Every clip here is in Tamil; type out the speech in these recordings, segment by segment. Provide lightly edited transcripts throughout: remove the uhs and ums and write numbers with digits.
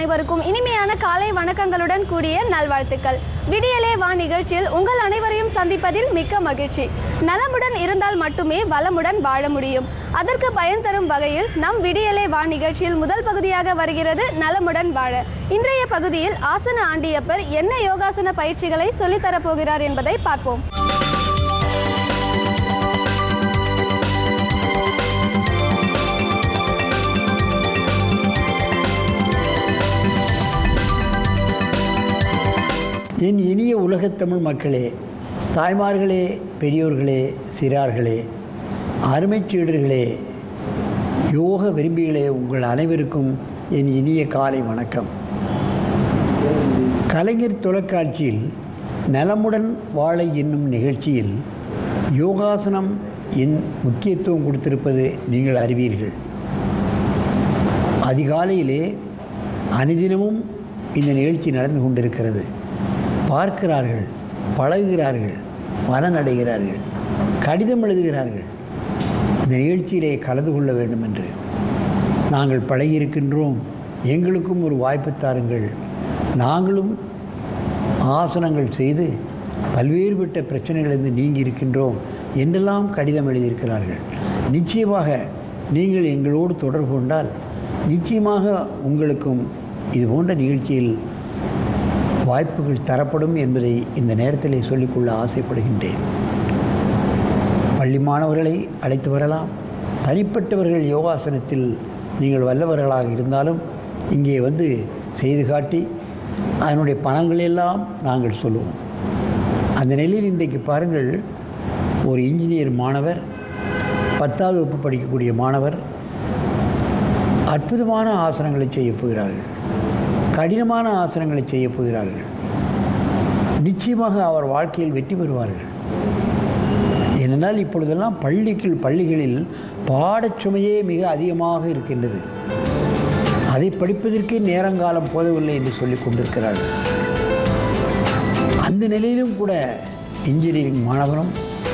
அனைவருக்கும் இனிமையான காலை வணக்கங்களுடன் கூடிய நல்வாழ்த்துக்கள். விடியலே வா நிகழ்ச்சியில் உங்கள் அனைவரையும் சந்திப்பதில் மிக்க மகிழ்ச்சி. நலமுடன் இருந்தால் மட்டுமே வளமுடன் வாழ முடியும். அதற்கு பயன் தரும் வகையில் நம் விடியலே வா நிகழ்ச்சியில் முதல் பகுதியாக வருகிறது நலமுடன் வாழ. இன்றைய பகுதியில் ஆசன ஆண்டியப்பர் என்ன யோகாசன பயிற்சிகளை சொல்லித்தரப் போகிறார் என்பதை பார்ப்போம். என் இனிய உலகத்தமிழ் மக்களே, தாய்மார்களே, பெரியோர்களே, சிறார்களே, அருமைச்சீடர்களே, யோக விரும்பிகளே, உங்கள் அனைவருக்கும் என் இனிய காலை வணக்கம். கலைஞர் தொலைக்காட்சியில் நலமுடன் வாழ என்னும் நிகழ்ச்சியில் யோகாசனம் என் முக்கியத்துவம் கொடுத்திருப்பது நீங்கள் அறிவீர்கள். அதிகாலையிலே அனுதினமும் இந்த நிகழ்ச்சி நடந்து கொண்டிருக்கிறது. பார்க்கிறார்கள், பழகுகிறார்கள், மனநடைகிறார்கள், கடிதம் எழுதுகிறார்கள் இந்த நிகழ்ச்சியிலே கலந்து கொள்ள வேண்டும் என்று. நாங்கள் பழகியிருக்கின்றோம், எங்களுக்கும் ஒரு வாய்ப்பு தாருங்கள், நாங்களும் ஆசனங்கள் செய்து பல்வேறுபட்ட பிரச்சனைகளிலிருந்து நீங்கி இருக்கின்றோம் என்றெல்லாம் கடிதம் எழுதியிருக்கிறார்கள். நிச்சயமாக நீங்கள் எங்களோடு தொடர்பு கொண்டால் நிச்சயமாக உங்களுக்கும் இது போன்ற நிகழ்ச்சியில் வாய்ப்புகள் தரப்படும் என்பதை இந்த நேரத்திலே சொல்லிக்கொள்ள ஆசைப்படுகின்றேன். பள்ளி மாணவர்களை அழைத்து வரலாம். தனிப்பட்டவர்கள் யோகாசனத்தில் நீங்கள் வல்லவர்களாக இருந்தாலும் இங்கே வந்து செய்து காட்டி அதனுடைய பலன்களெல்லாம் நாங்கள் சொல்லுவோம். அந்த நிலையில் இன்றைக்கு பாருங்கள், ஒரு இன்ஜினியர் மாணவர், 10வது வகுப்பு படிக்கக்கூடிய மாணவர் அற்புதமான ஆசனங்களை செய்ய போகிறார்கள், கடினமான ஆசனங்களை செய்ய போகிறார்கள். நிச்சயமாக அவர் வாழ்க்கையில் வெற்றி பெறுவார்கள். ஏனென்றால் இப்பொழுதெல்லாம் பள்ளிகளில் பாடச்சுமையே மிக அதிகமாக இருக்கின்றது. அதை படிப்பதற்கே நேரங்காலம் போதவில்லை என்று சொல்லிக் கொண்டிருக்கிறார்கள். அந்த நிலையிலும் கூட இன்ஜினியரிங் மாணவனும்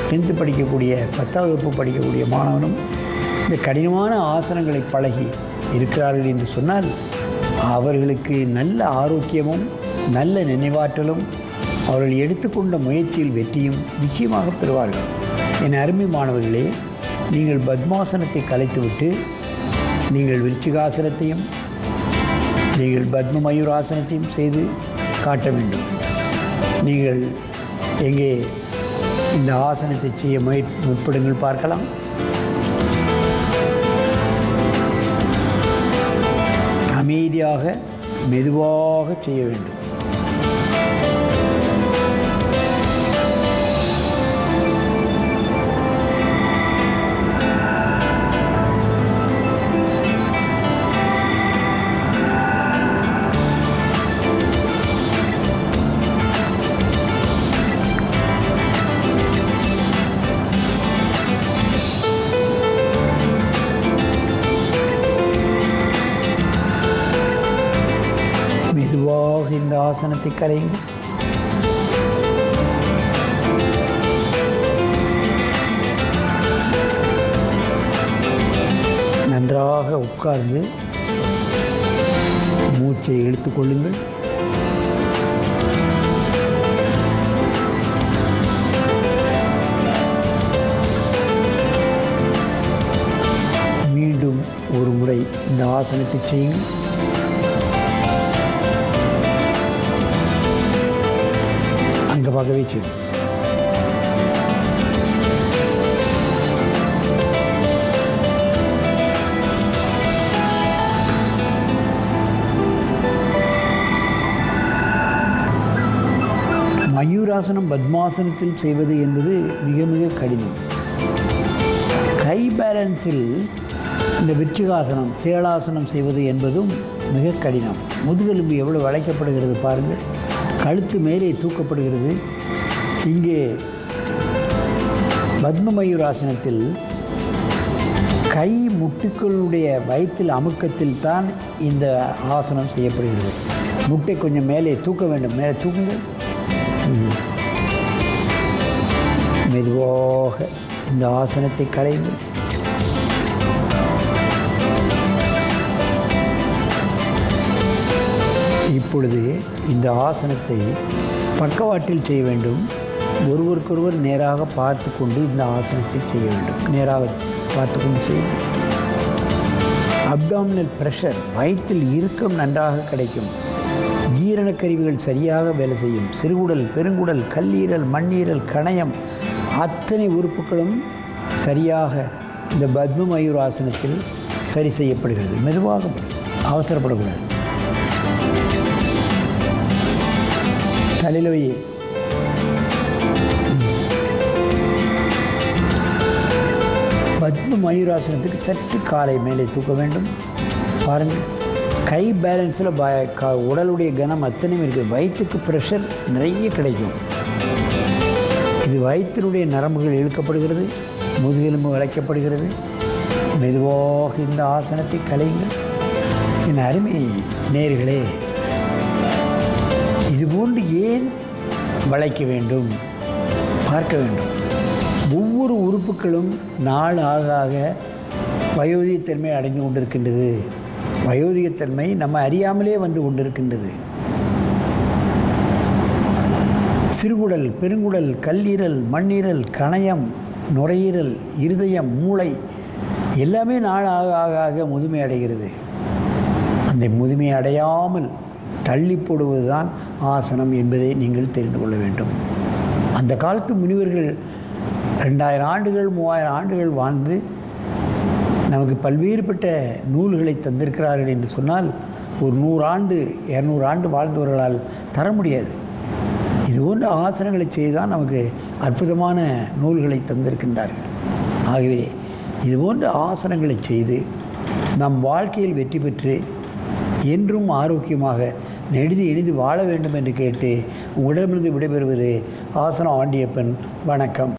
10th படிக்கக்கூடிய 10வது வகுப்பு படிக்கக்கூடிய மாணவனும் இந்த கடினமான ஆசனங்களை பழகி இருக்கிறார்கள் என்று சொன்னால் அவர்களுக்கு நல்ல ஆரோக்கியமும் நல்ல நினைவாற்றலும் அவர்கள் எடுத்துக்கொண்ட முயற்சியில் வெற்றியும் நிச்சயமாக பெறுவார்கள். என் அருமை மாணவர்களே, நீங்கள் பத்மாசனத்தை கலைத்துவிட்டு நீங்கள் விருச்சிகாசனத்தையும் நீங்கள் பத்ம மயூராசனத்தையும் செய்து காட்ட வேண்டும். நீங்கள் எங்கே இந்த ஆசனத்தை செய்ய முற்படுங்கள், பார்க்கலாம். அமைதியாக மெதுவாக செய்ய வேண்டும். இந்த ஆசனத்தை கலையுங்கள். நன்றாக உட்கார்ந்து மூச்சை இழுத்துக் கொள்ளுங்கள். மீண்டும் ஒரு முறை இந்த ஆசனத்தை செய்யுங்கள். அங்கமாகவே செய்யும். மயூராசனம் பத்மாசனத்தில் செய்வது என்பது மிக மிக கடினம். கை பேலன்ஸில் இந்த விருச்சிகாசனம் தேளாசனம் செய்வது என்பதும் மிக கடினம். முதுகெலும்பு எவ்வளவு வளைக்கப்படுகிறது பாருங்கள், கழுத்து மேலே தூக்கப்படுகிறது. இங்கே பத்ம மயூராசனத்தில் கை முட்டுக்களுடைய வயிற்றில் அமுக்கத்தில் தான் இந்த ஆசனம் செய்யப்படுகிறது. முட்டை கொஞ்சம் மேலே தூக்க வேண்டும். மேலே தூக்குங்கள். மெதுவாக இந்த ஆசனத்தை கலையுங்கள். இப்பொழுது இந்த ஆசனத்தை பக்கவாட்டில் செய்ய வேண்டும். ஒருவருக்கொருவர் நேராக பார்த்து கொண்டு இந்த ஆசனத்தை செய்ய வேண்டும். நேராக பார்த்து கொண்டு செய்ய வேண்டும். அப்டாமினல் ப்ரெஷர், வயிற்றில் இறுக்கம் நன்றாக கிடைக்கும். ஜீரண கருவிகள் சரியாக வேலை செய்யும். சிறுகுடல், பெருங்குடல், கல்லீரல், மண்ணீரல், கணையம் அத்தனை உறுப்புகளும் சரியாக இந்த பத்ம மயூர் ஆசனத்தில் சரி செய்யப்படுகிறது. மெதுவாக, அவசரப்படக்கூடாது. தலையில் வை. பத்ம மயூராசனத்துக்கு சற்று காலை மேலே தூக்க வேண்டும். பாருங்கள், கை பேலன்ஸில் உடலுடைய கனம் அத்தனையும் இருக்குது. வயிற்றுக்கு ப்ரெஷர் நிறைய கிடைக்கும். இது வயிற்றினுடைய நரம்புகள் இழுக்கப்படுகிறது, முதுகெலும்பு வளைக்கப்படுகிறது. மெதுவாக இந்த ஆசனத்தை கலையுங்கள். என் அருமை நேயர்களே, இதுபோன்று ஏன் வளைக்க வேண்டும், பார்க்க வேண்டும். ஒவ்வொரு உறுப்புகளும் நாள் ஆக ஆக வயோதிகத்தன்மை அடைந்து கொண்டிருக்கின்றது. வயோதிகத்தன்மை நம்ம அறியாமலே வந்து கொண்டிருக்கின்றது. சிறுகுடல், பெருங்குடல், கல்லீரல், மண்ணீரல், கணையம், நுரையீரல், இருதயம், மூளை எல்லாமே நாள் ஆக ஆக ஆக முதுமை அடைகிறது. அந்த முதுமை அடையாமல் தள்ளி போடுவதுதான் ஆசனம் என்பதை நீங்கள் தெரிந்து கொள்ள வேண்டும். அந்த காலத்து முனிவர்கள் 2000 ஆண்டுகள் 3000 ஆண்டுகள் வாழ்ந்து நமக்கு பல்வேறுபட்ட நூல்களை தந்திருக்கிறார்கள் என்று சொன்னால், ஒரு 100 ஆண்டு 200 ஆண்டு வாழ்ந்தவர்களால் தர முடியாது. இதுபோன்ற ஆசனங்களை செய்துதான் நமக்கு அற்புதமான நூல்களை தந்திருக்கின்றார்கள். ஆகவே இதுபோன்ற ஆசனங்களை செய்து நம் வாழ்க்கையில் வெற்றி பெற்று என்றும் ஆரோக்கியமாக நெடுதி எளிது வாழ வேண்டும் என்று கேட்டு உங்களிடமிருந்து விடைபெறுவது ஆசனம் ஆண்டியப்பன். வணக்கம்.